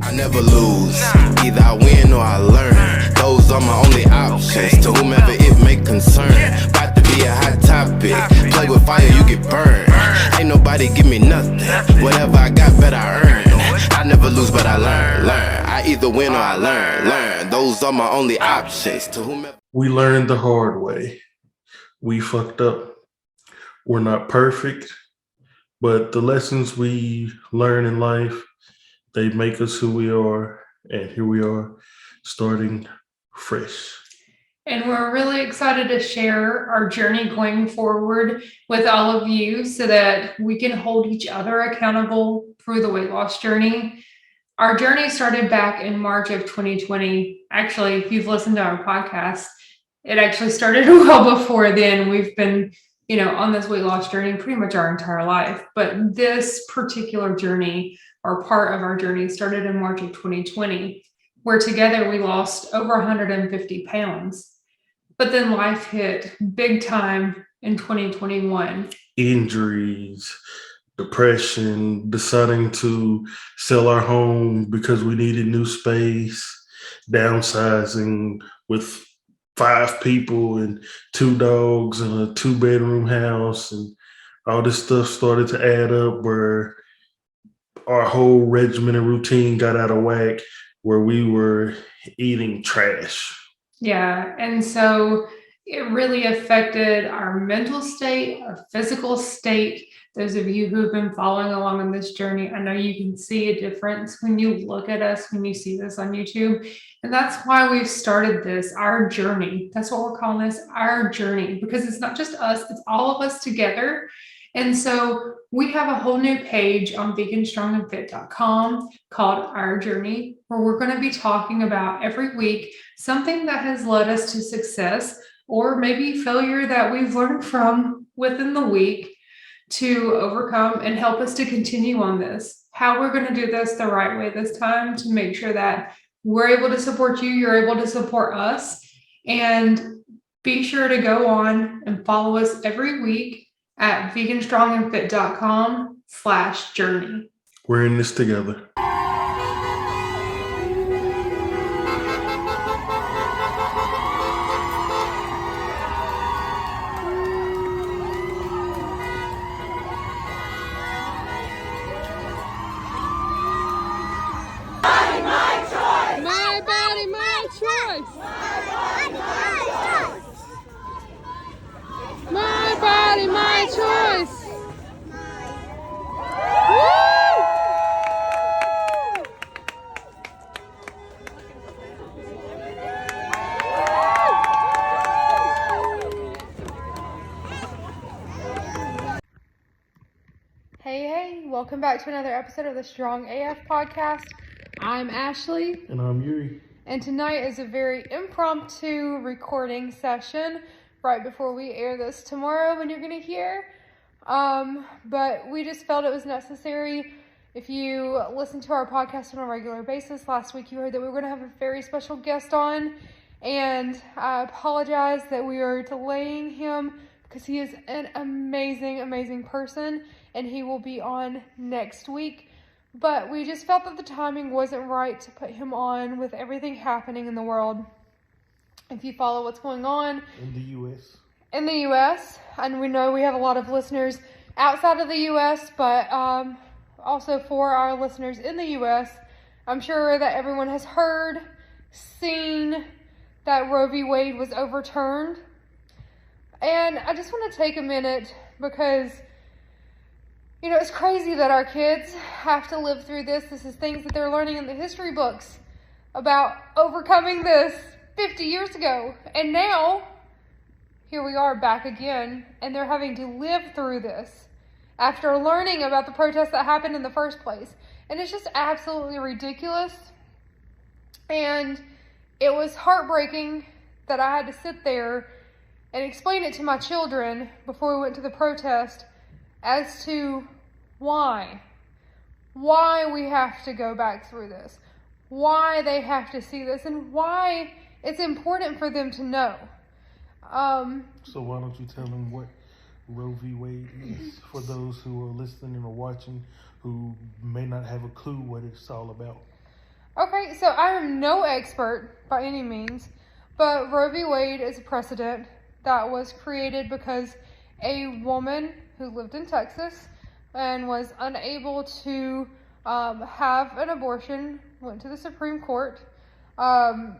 I never lose, either I win or I learn. Those are my only options, to whomever it may concern. About to be a hot topic, play with fire, you get burned. Ain't nobody give me nothing, whatever I got, better I earn. I never lose, but I learn. I either win or I learn. Those are my only options, to whomever. We learned the hard way. We fucked up. We're not perfect, but the lessons we learn in life, they make us who we are, and here we are, starting fresh. And we're really excited to share our journey going forward with all of you so that we can hold each other accountable through the weight loss journey. Our journey started back in March of 2020. Actually, if you've listened to our podcast, it actually started well before then. We've been, on this weight loss journey pretty much our entire life. But this particular journey, or part of our journey, started in March of 2020, where together we lost over 150 pounds. But then life hit big time in 2021. Injuries, depression, deciding to sell our home because we needed new space, downsizing with 5 people and 2 dogs and a 2-bedroom house, and all this stuff started to add up where our whole regimen and routine got out of whack, where we were eating trash. Yeah, and so it really affected our mental state, our physical state. Those of you who have been following along on this journey, I know you can see a difference when you look at us, when you see this on YouTube. And that's why we've started this, our journey. That's what we're calling this, our journey, because it's not just us, it's all of us together. And so we have a whole new page on veganstrongandfit.com called Our Journey, where we're going to be talking about every week something that has led us to success or maybe failure that we've learned from within the week to overcome and help us to continue on this. How we're going to do this the right way this time to make sure that we're able to support you, you're able to support us, and be sure to go on and follow us every week at veganstrongandfit.com/journey. We're in this together. My body, my choice. Hey, welcome back to another episode of the Strong AF podcast. I'm Ashley. And I'm Yuri. And tonight is a very impromptu recording session right before we air this tomorrow when you're going to hear. But we just felt it was necessary. If you listen to our podcast on a regular basis, last week you heard that we were going to have a very special guest on. And I apologize that we are delaying him because he is an amazing, amazing person. And he will be on next week. But we just felt that the timing wasn't right to put him on with everything happening in the world. If you follow what's going on in the U.S., and we know we have a lot of listeners outside of the U.S., but also for our listeners in the U.S., I'm sure that everyone has heard, seen that Roe V Wade was overturned. And I just want to take a minute because it's crazy that our kids have to live through this. This is things that they're learning in the history books about overcoming this 50 years ago. And now, here we are back again, and they're having to live through this after learning about the protests that happened in the first place. And it's just absolutely ridiculous. And it was heartbreaking that I had to sit there and explain it to my children before we went to the protest as to why we have to go back through this, why they have to see this, and why it's important for them to know. So why don't you tell them what Roe v. Wade is for those who are listening or watching who may not have a clue what it's all about? Okay, so I am no expert by any means, but Roe v. Wade is a precedent that was created because a woman who lived in Texas and was unable to have an abortion went to the Supreme Court, and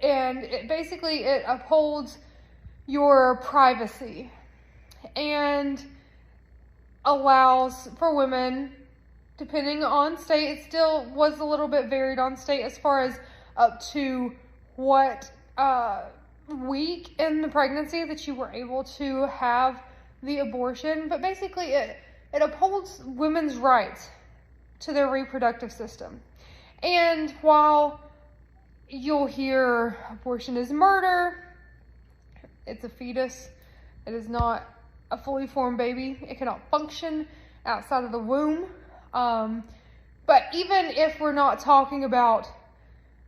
it upholds your privacy and allows for women, depending on state, it still was a little bit varied on state as far as up to what week in the pregnancy that you were able to have the abortion. But basically it upholds women's rights to their reproductive system. And while you'll hear abortion is murder, it's a fetus. It is not a fully formed baby. It cannot function outside of the womb. But even if we're not talking about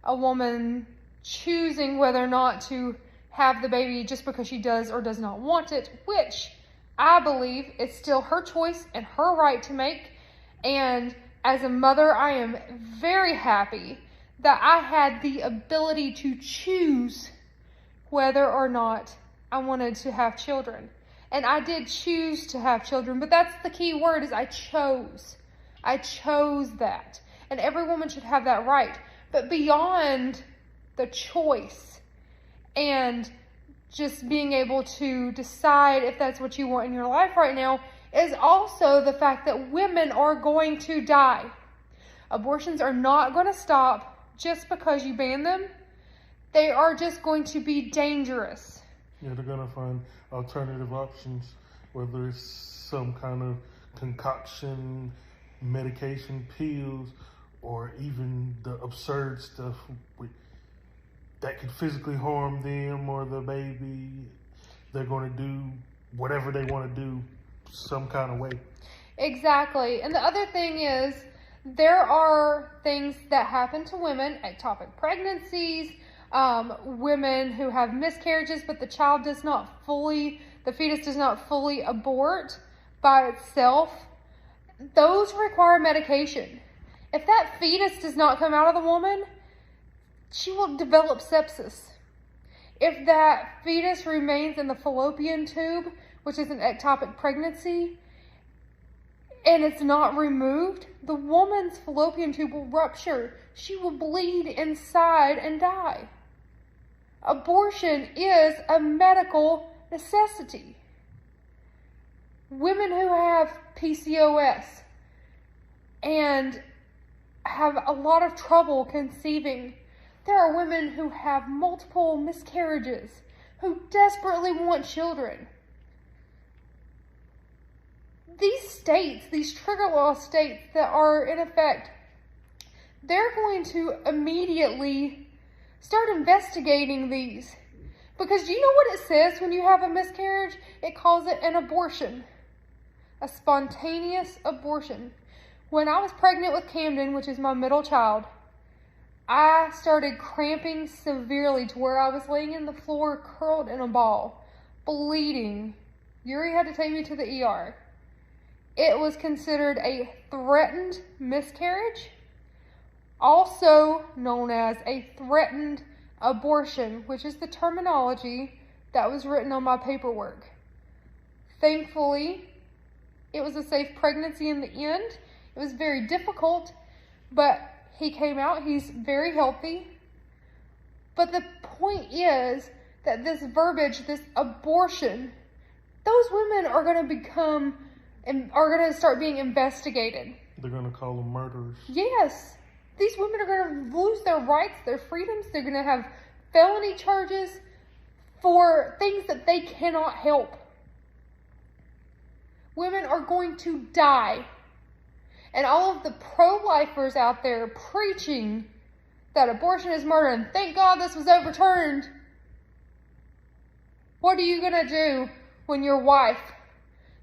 a woman choosing whether or not to have the baby just because she does or does not want it, which I believe is still her choice and her right to make. And as a mother, I am very happy that I had the ability to choose whether or not I wanted to have children. And I did choose to have children, but that's the key word, is I chose. I chose that. And every woman should have that right. But beyond the choice and just being able to decide if that's what you want in your life right now is also the fact that women are going to die. Abortions are not going to stop just because you ban them. They are just going to be dangerous. Yeah, they're going to find alternative options, whether it's some kind of concoction, medication, pills, or even the absurd stuff that could physically harm them or the baby. They're going to do whatever they want to do some kind of way. Exactly. And the other thing is, there are things that happen to women, ectopic pregnancies, women who have miscarriages, but the fetus does not fully abort by itself. Those require medication. If that fetus does not come out of the woman, she will develop sepsis. If that fetus remains in the fallopian tube, which is an ectopic pregnancy, and it's not removed, the woman's fallopian tube will rupture. She will bleed inside and die. Abortion is a medical necessity. Women who have PCOS and have a lot of trouble conceiving. There are women who have multiple miscarriages, who desperately want children. These states, these trigger law states that are in effect, they're going to immediately start investigating these. Because do you know what it says when you have a miscarriage? It calls it an abortion. A spontaneous abortion. When I was pregnant with Camden, which is my middle child, I started cramping severely to where I was laying in the floor curled in a ball, bleeding. Yuri had to take me to the ER. It was considered a threatened miscarriage, also known as a threatened abortion, which is the terminology that was written on my paperwork. Thankfully, it was a safe pregnancy in the end. It was very difficult, but he came out. He's very healthy. But the point is that this verbiage, this abortion, those women are going to start being investigated. They're going to call them murderers. Yes. These women are going to lose their rights, their freedoms. They're going to have felony charges for things that they cannot help. Women are going to die. And all of the pro-lifers out there preaching that abortion is murder, and thank God this was overturned. What are you going to do when your wife,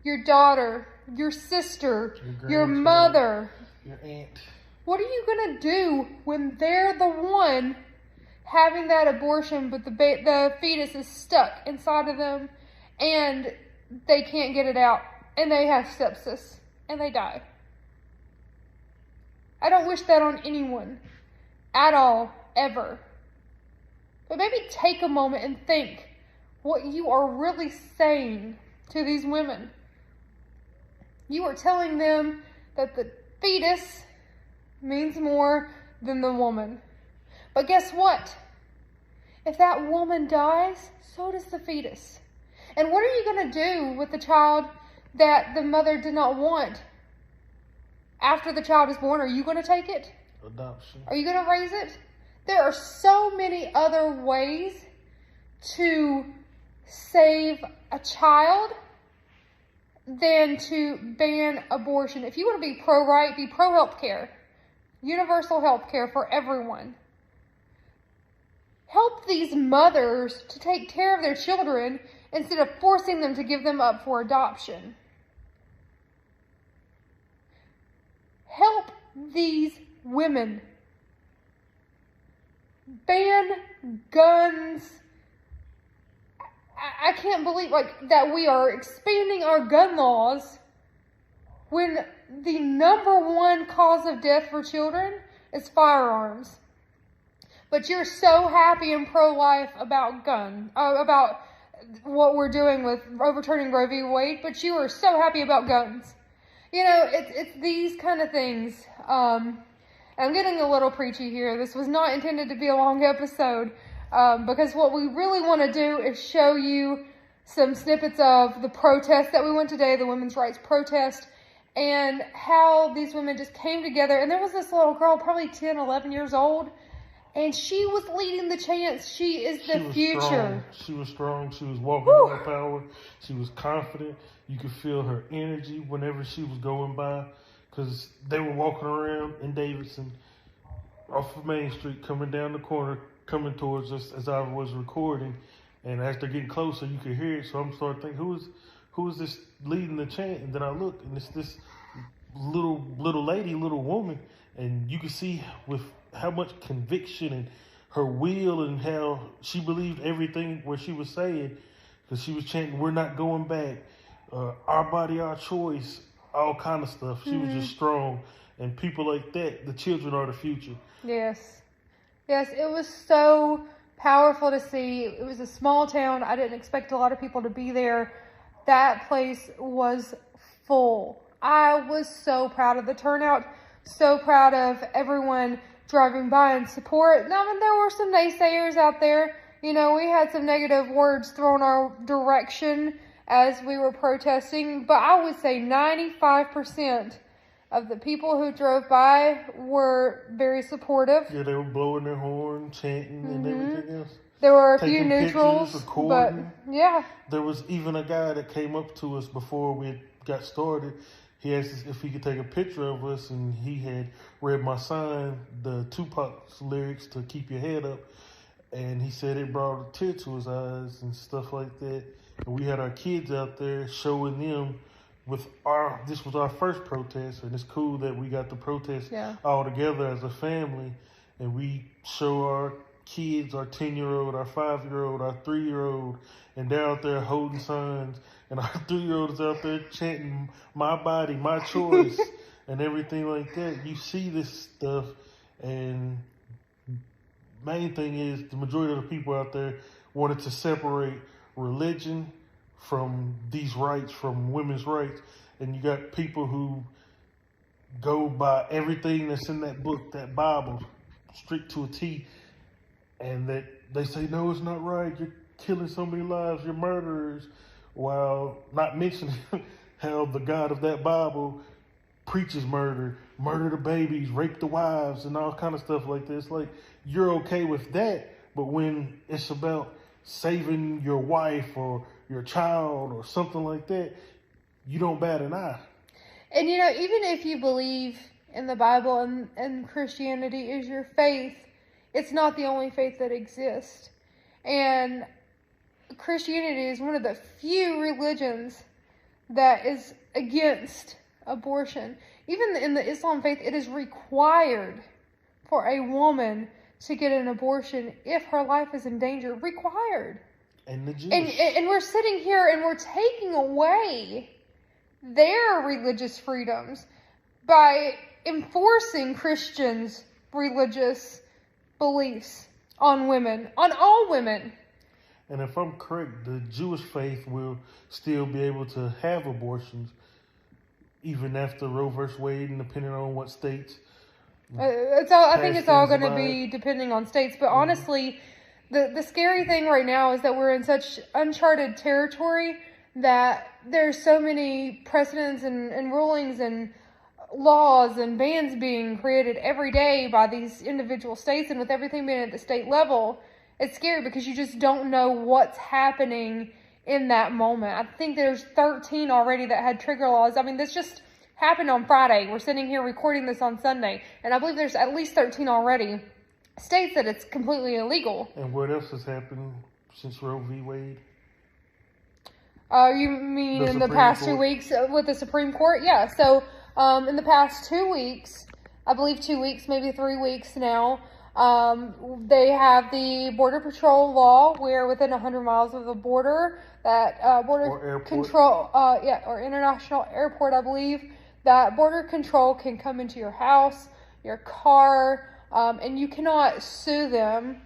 your daughter, your sister, your mother, your aunt, what are you going to do when they're the one having that abortion, but the fetus is stuck inside of them and they can't get it out and they have sepsis and they die? I don't wish that on anyone. at all, ever. But maybe take a moment and think what you are really saying to these women. You are telling them that the fetus means more than the woman. But guess what? If that woman dies, so does the fetus. And what are you going to do with the child that the mother did not want after the child is born? Are you going to take it? Adoption. Are you going to raise it? There are so many other ways to save a child than to ban abortion. If you want to be pro-right, be pro-health care. Universal health care for everyone. Help these mothers to take care of their children instead of forcing them to give them up for adoption. Help these women. Ban guns. I can't believe that we are expanding our gun laws when the number one cause of death for children is firearms. But you're so happy and pro-life about about what we're doing with overturning Roe V Wade, but you are so happy about guns. You know, it's these kind of things. I'm getting a little preachy here. This was not intended to be a long episode, because what we really want to do is show you some snippets of the protest that we went today, the women's rights protest, and how these women just came together. And there was this little girl, probably 10, 11 years old, and she was leading the chants. She is the future. Strong. She was strong. She was walking in her power. She was confident. You could feel her energy whenever she was going by, because they were walking around in Davidson off of Main Street, coming down the corner, coming towards us as I was recording. And as they're getting closer, you could hear it. So I'm starting to think, who is this leading the chant? And then I look, and it's this little lady, little woman, and you can see with how much conviction and her will and how she believed everything what she was saying, because she was chanting, "We're not going back, our body, our choice," all kind of stuff. She was just strong, and people like that, the children are the future. Yes, it was so powerful to see. It was a small town. I didn't expect a lot of people to be there. That place was full. I was so proud of the turnout, so proud of everyone driving by in support. Now, there were some naysayers out there. You know, we had some negative words thrown our direction as we were protesting, but I would say 95% of the people who drove by were very supportive. Yeah, they were blowing their horn, chanting, and everything else. There were a Taking few neutrals, pictures, recording. but yeah. There was even a guy that came up to us before we got started. He asked us if he could take a picture of us, and he had read my sign, the Tupac's lyrics to "Keep Your Head Up," and he said it brought a tear to his eyes and stuff like that. And we had our kids out there showing them this was our first protest, and it's cool that we got to protest all together as a family, and we show our kids, our 10-year-old, our 5-year-old, our 3-year-old, and they're out there holding signs, and our 3-year-old is out there chanting, "My body, my choice," and everything like that. You see this stuff, and main thing is the majority of the people out there wanted to separate religion from these rights, from women's rights, and you got people who go by everything that's in that book, that Bible, strict to a T, and that they say, "No, it's not right, you're killing so many lives, you're murderers," while not mentioning how the God of that Bible preaches murder the babies, rape the wives, and all kind of stuff like this. Like, you're okay with that, but when it's about saving your wife or your child or something like that, you don't bat an eye. And you know, even if you believe in the Bible and Christianity is your faith, it's not the only faith that exists. And Christianity is one of the few religions that is against abortion. Even in the Islam faith, it is required for a woman to get an abortion if her life is in danger. Required. And the Jews. And we're sitting here and we're taking away their religious freedoms by enforcing Christians' religious beliefs on women, on all women. And if I'm correct, the Jewish faith will still be able to have abortions even after Roe v. Wade, and depending on what states. I think it's all going to be depending on states. But honestly, the scary thing right now is that we're in such uncharted territory that there's so many precedents and rulings and laws and bans being created every day by these individual states, and with everything being at the state level, it's scary because you just don't know what's happening in that moment. I think there's 13 already that had trigger laws. I mean, this just happened on Friday. We're sitting here recording this on Sunday, and I believe there's at least 13 already states that it's completely illegal. And what else has happened since Roe v. Wade? You mean in the past 2 weeks with the Supreme Court? Yeah, so in the past 2 weeks, I believe 2 weeks, maybe 3 weeks now, they have the Border Patrol law where within 100 miles of the border, that border control, or international airport, I believe, that border control can come into your house, your car, and you cannot sue them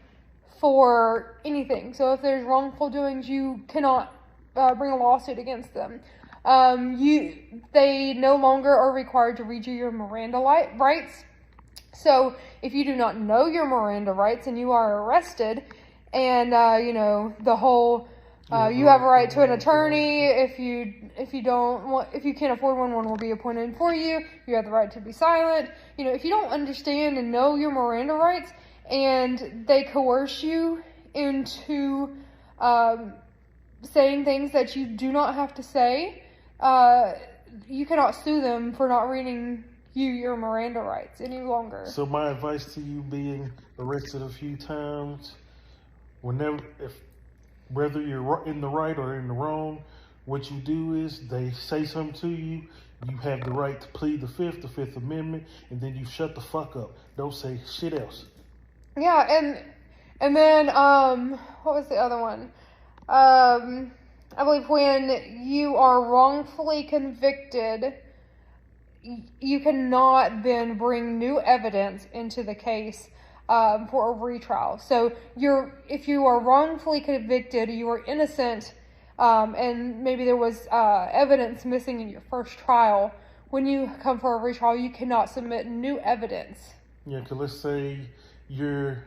for anything. So if there's wrongful doings, you cannot bring a lawsuit against them. They no longer are required to read you your Miranda rights. So if you do not know your Miranda rights and you are arrested, and the whole you have a right to an attorney. If you can't afford one will be appointed for you. You have the right to be silent. If you don't understand and know your Miranda rights, and they coerce you into saying things that you do not have to say, you cannot sue them for not reading your Miranda rights any longer. So my advice to you, being arrested a few times, whether you're in the right or in the wrong, what you do is they say something to you, you have the right to plead the Fifth Amendment, and then you shut the fuck up. Don't say shit else. Yeah, and then what was the other one? I believe when you are wrongfully convicted, you cannot then bring new evidence into the case for a retrial. So if you are wrongfully convicted, you are innocent, and maybe there was evidence missing in your first trial. When you come for a retrial, you cannot submit new evidence. Yeah, because let's say you're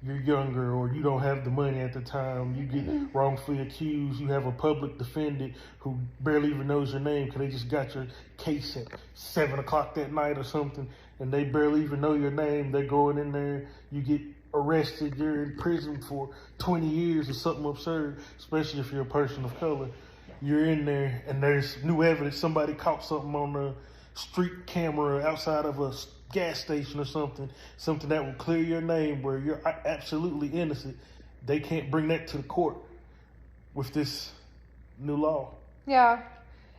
younger or you don't have the money at the time, you get wrongfully accused, you have a public defendant who barely even knows your name because they just got your case at 7 o'clock that night or something, and they barely even know your name. They're going in there, you get arrested, you're in prison for 20 years or something absurd, especially if you're a person of color. You're in there and there's new evidence. Somebody caught something on the street camera outside of a gas station or something that will clear your name where you're absolutely innocent. They can't bring that to the court with this new law. Yeah.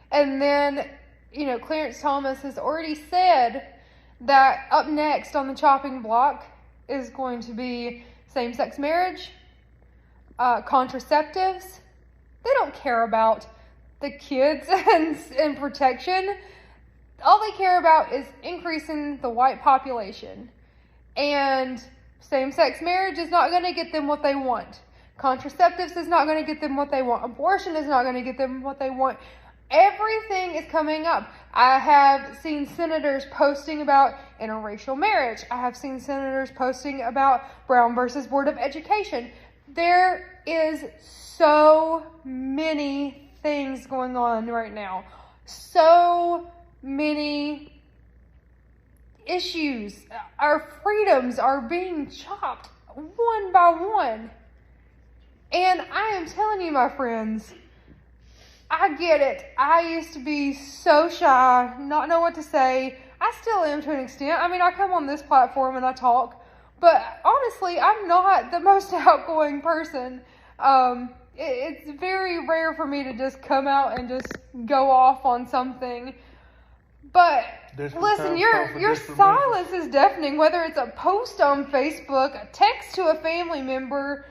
And then, Clarence Thomas has already said that up next on the chopping block is going to be same-sex marriage, contraceptives. They don't care about the kids and protection. All they care about is increasing the white population. And same-sex marriage is not going to get them what they want. Contraceptives is not going to get them what they want. Abortion is not going to get them what they want. Everything is coming up. I have seen senators posting about interracial marriage. I have seen senators posting about Brown versus Board of Education. There is so many things going on right now. So many issues. Our freedoms are being chopped one by one. And I am telling you, my friends, I get it. I used to be so shy, not know what to say. I still am to an extent. I mean, I come on this platform and I talk, but honestly, I'm not the most outgoing person. It's very rare for me to just come out and just go off on something. But listen, your silence is deafening, whether it's a post on Facebook, a text to a family member,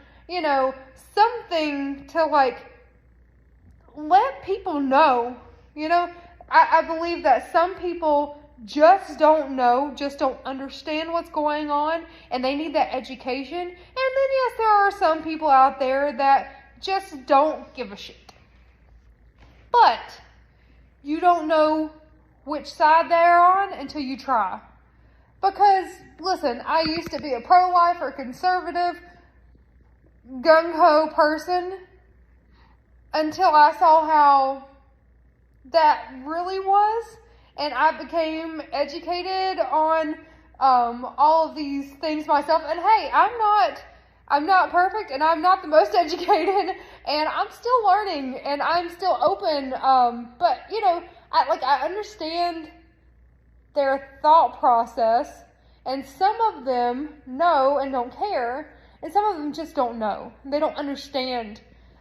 something to let people know. I believe that some people just don't know, just don't understand what's going on, and they need that education. And then, yes, there are some people out there that just don't give a shit. But you don't know which side they're on until you try. Because, listen, I used to be a pro-life or conservative gung-ho person until I saw how that really was, and I became educated on all of these things myself. And hey, I'm not perfect, and I'm not the most educated, and I'm still learning, and I'm still open. But you know, I understand their thought process, and some of them know and don't care, and some of them just don't know. They don't understand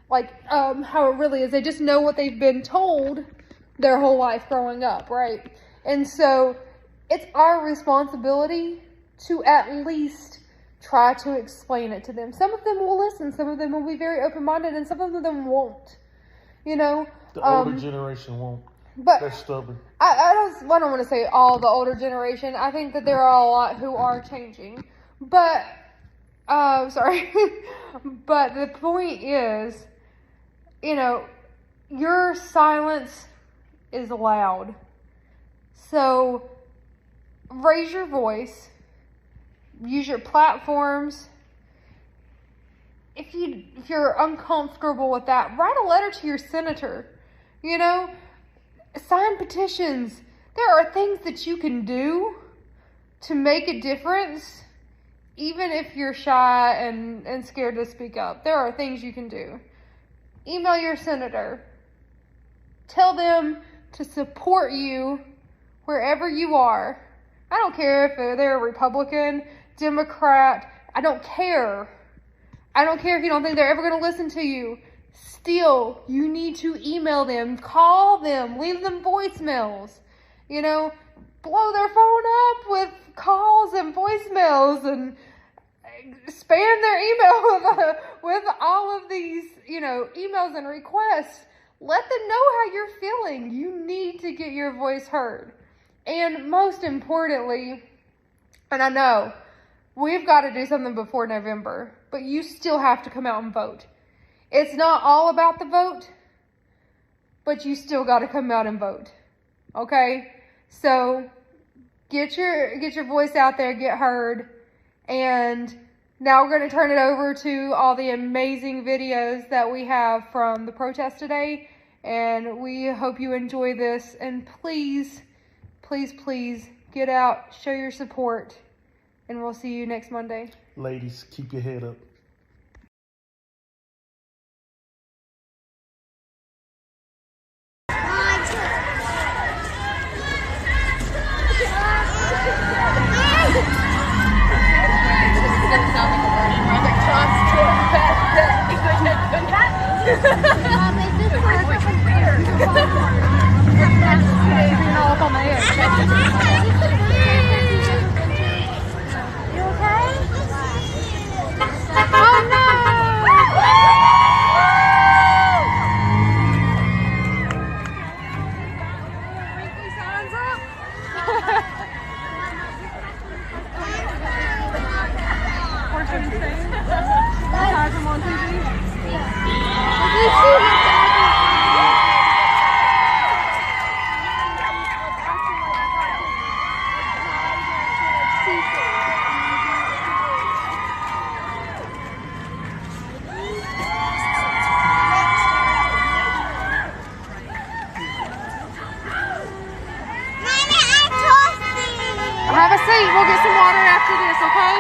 how it really is. They just know what they've been told their whole life growing up, right? And so it's our responsibility to at least try to explain it to them. Some of them will listen, some of them will be very open-minded, and some of them won't. You know, the older generation won't. But they're stubborn. I don't want to say all the older generation. I think that there are a lot who are changing. But sorry. But the point is, you know, your silence is loud. So raise your voice. Use your platforms. If you're uncomfortable with that, write a letter to your senator. You know, sign petitions. There are things that you can do to make a difference, even if you're shy and scared to speak up. There are things you can do. Email your senator. Tell them to support you wherever you are. I don't care if they're a Republican, Democrat. I don't care. I don't care if you don't think they're ever going to listen to you. Still, you need to email them, call them, leave them voicemails. You know, blow their phone up with calls and voicemails and spam their email with all of these, you know, emails and requests. Let them know how you're feeling. You need to get your voice heard. And most importantly, and I know we've got to do something before November, but you still have to come out and vote. It's not all about the vote, but you still got to come out and vote. Okay? So get your voice out there, get heard. And now we're going to turn it over to all the amazing videos that we have from the protest today. And we hope you enjoy this. And please, please, please get out, show your support, and we'll see you next Monday. Ladies, keep your head up. Have a seat. We'll get some water after this, okay?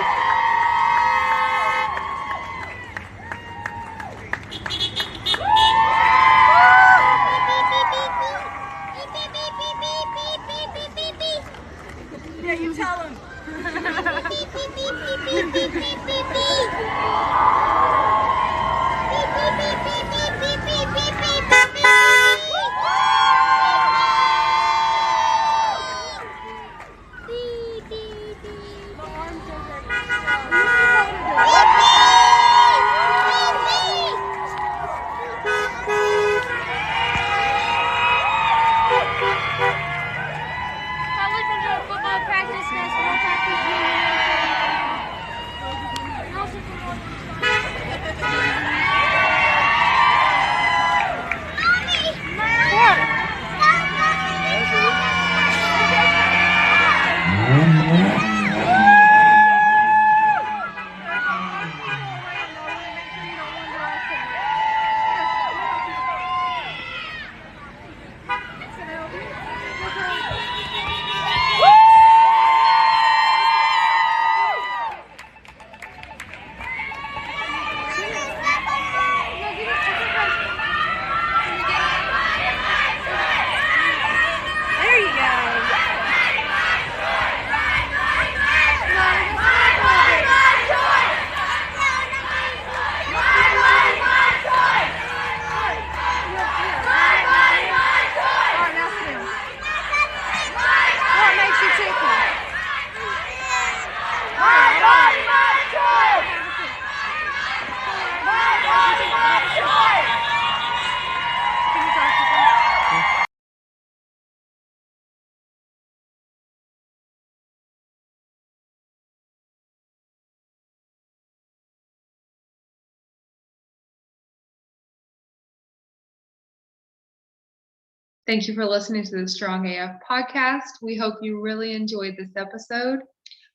Thank you for listening to the Strong AF podcast. We hope you really enjoyed this episode.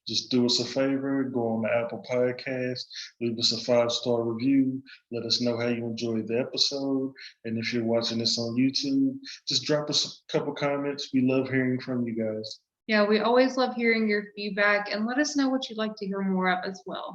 Just do us a favor, go on the Apple Podcast, leave us a 5-star review, let us know how you enjoyed the episode. And if you're watching this on YouTube, just drop us a couple comments. We love hearing from you guys. Yeah, we always love hearing your feedback, and let us know what you'd like to hear more of as well.